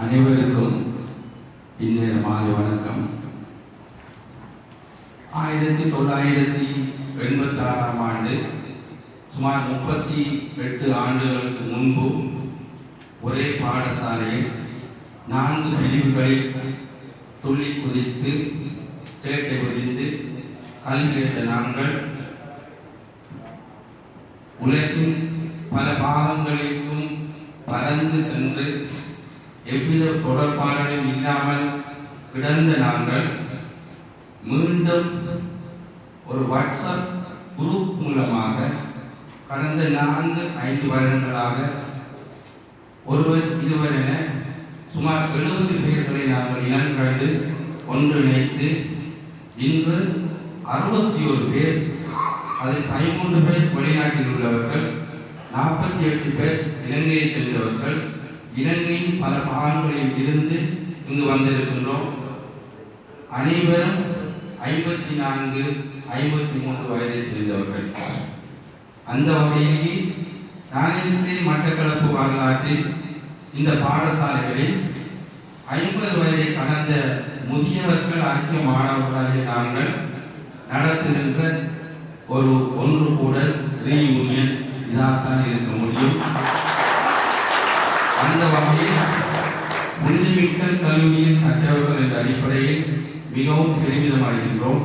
அனைவருக்கும் இன்றைய மாலை வணக்கம். 1986ஆம் ஆண்டு சுமார் 38 ஆண்டுகளுக்கு முன்பு ஒரே பாடசாலையில் 4 பிரிவுகளில் துள்ளி குதித்து சேட்டை புரிந்து கல்வி கற்ற நாங்கள் உலகின் பல பாகங்களுக்கும் பறந்து சென்று எவ்வித தொடர்பாடலும் இல்லாமல் கிடந்த நாங்கள் மீண்டும் ஒரு வாட்ஸ்அப் குரூப் மூலமாக கடந்த 4-5 வருடங்களாக ஒருவர் இருவர் என சுமார் 70 பேர்களை நாங்கள் இனங்கண்டு ஒன்றிணைத்து இன்று 61 பேர், அதில் 13 பேர் வெளிநாட்டில் உள்ளவர்கள், 48 பேர் இலங்கையை சேர்ந்தவர்கள், இலங்கையின் பல பாகங்களில் இருந்து இங்கு வந்திருக்கின்றோம். அனைவரும் 54-53 வயதை சேர்ந்தவர்கள். அந்த வகையில் நான் இருக்கிறேன் மட்டக்களப்பு வரலாற்றில் இந்த பாடசாலைகளில் 50 வயதை கடந்த முதியவர்கள் ஆகிய மாணவர்களாகிய நாங்கள் நடத்துகின்ற ஒரு ஒன்று கூடல் ரீயூனியன் இதாகத்தான் இருக்க முடியும். அந்த வகையில் புனிதமிக்க கல்வியில் கற்றவர்கள் என்ற அடிப்படையில் மிகவும் பெருமிதமடைகின்றோம்.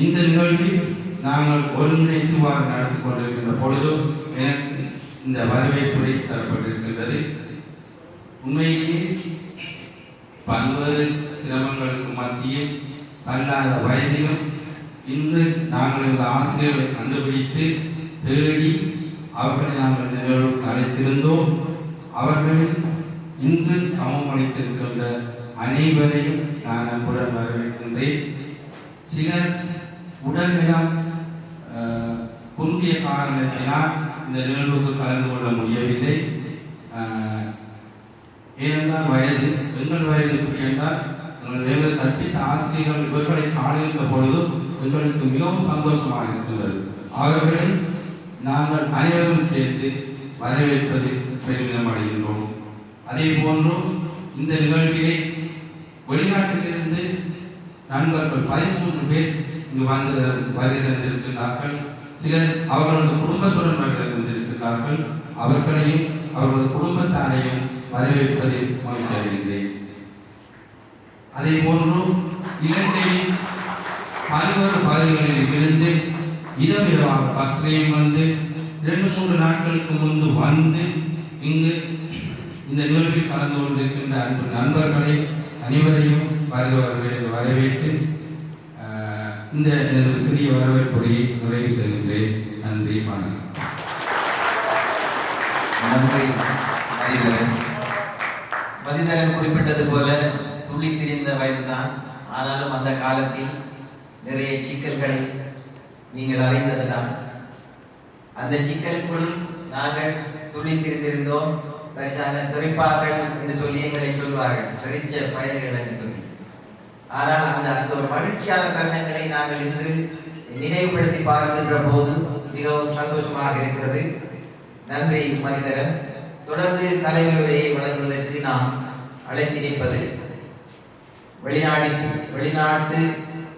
இந்த நிகழ்வில் நாங்கள் ஒருங்கிணைத்துவாறு நடத்தி கொண்டிருக்கின்ற பொழுது எனக்கு இந்த வரவேற்புரை தரப்பட்டிருக்கின்றது. உண்மையிலேயே பல்வேறு சிரமங்களுக்கு மத்தியில் தள்ளாத வயதிலும் இன்று நாங்கள் இந்த ஆசிரியர்களை கண்டுபிடித்து தேடி அவர்களை நாங்கள் இந்த நிகழ்வுக்கு அழைத்திருந்தோம். அவர்களில் இன்று சமம் அளித்திருக்கின்ற அனைவரையும் நான் அன்புடன் வரவேற்கின்றேன். சிலர் உடல்நலம் குன்றிய காரணத்தினால் இந்த நிகழ்வுக்கு கலந்து கொள்ள முடியவில்லை. ஏனென்றால் வயது எங்கள் வயது என்றால் எங்கள் கற்பித்த ஆசிரியர்கள் இவர்களை காணுகின்ற பொழுது எங்களுக்கு மிகவும் சந்தோஷமாக இருக்கின்றது. அவர்களை நாங்கள் அனைவரும் சேர்ந்து வரவேற்பதில் பெருமிதம் அடைகின்றோம். அதே போன்று இந்த நிகழ்விலே வெளிநாட்டிலிருந்து நண்பர்கள் 13 பேர் இங்கு வருகின்றிருக்கிறார்கள். சிலர் அவர்களது குடும்பத்துடன் வருகின்றிருக்கிறார்கள். அவர்களையும் அவர்களது குடும்பத்தாரையும் வரவேற்பதில் மகிழ்ச்சி அடைகின்றேன். அதே போன்று இலங்கையின் பல்வேறு பகுதிகளில் இருந்து இரவிரவாக பஸ்லையும் வந்து 2-3 நாட்களுக்கு முன்பு வந்து இங்கு இந்த நிகழ்வில் கலந்து கொண்டிருக்கின்ற அன்பு நண்பர்களை அனைவரையும் வரவேற்று இந்த சிறிய வரவேற்புரையை நிறைவு செய்கின்றேன். நன்றி, வணக்கம். நன்றி மதிதரன் குறிப்பிட்டது போல துளி திரிந்த வயதுதான். ஆனாலும் அந்த காலத்தில் நிறைய சிக்கல்களை நீங்கள் அறிந்ததுதான். அந்த சிக்கலுக்குள் நாங்கள் துளி திரிந்திருந்தோம். பரிசான தெரிப்பார்கள் என்று சொல்லி எங்களை சொல்வார்கள், தெரிச்ச பயல்கள் என்று சொல்லி. ஆனால் அந்த ஒரு மகிழ்ச்சியான தருணங்களை நாங்கள் இன்று நினைவுபடுத்தி பார்க்கின்ற போது மிகவும் சந்தோஷமாக இருக்கிறது. நன்றி மனிதரன். தொடர்ந்து தலைமையுரையை வழங்குவதற்கு நாம் அழைத்திருப்பது வெளிநாட்டு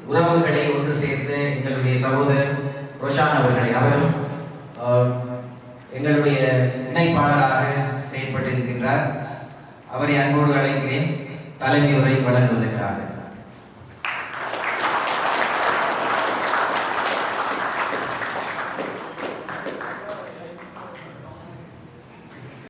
உறவுகளை ஒன்று சேர்த்த எங்களுடைய சகோதரர் ரோஷான் அவர்களை. அவரும் எங்களுடைய இணைப்பாளராக செயல்பட்டிருக்கின்றார். அவரை அன்போடு அழைக்கிறேன் தலைமை உரை வழங்குவதற்காக.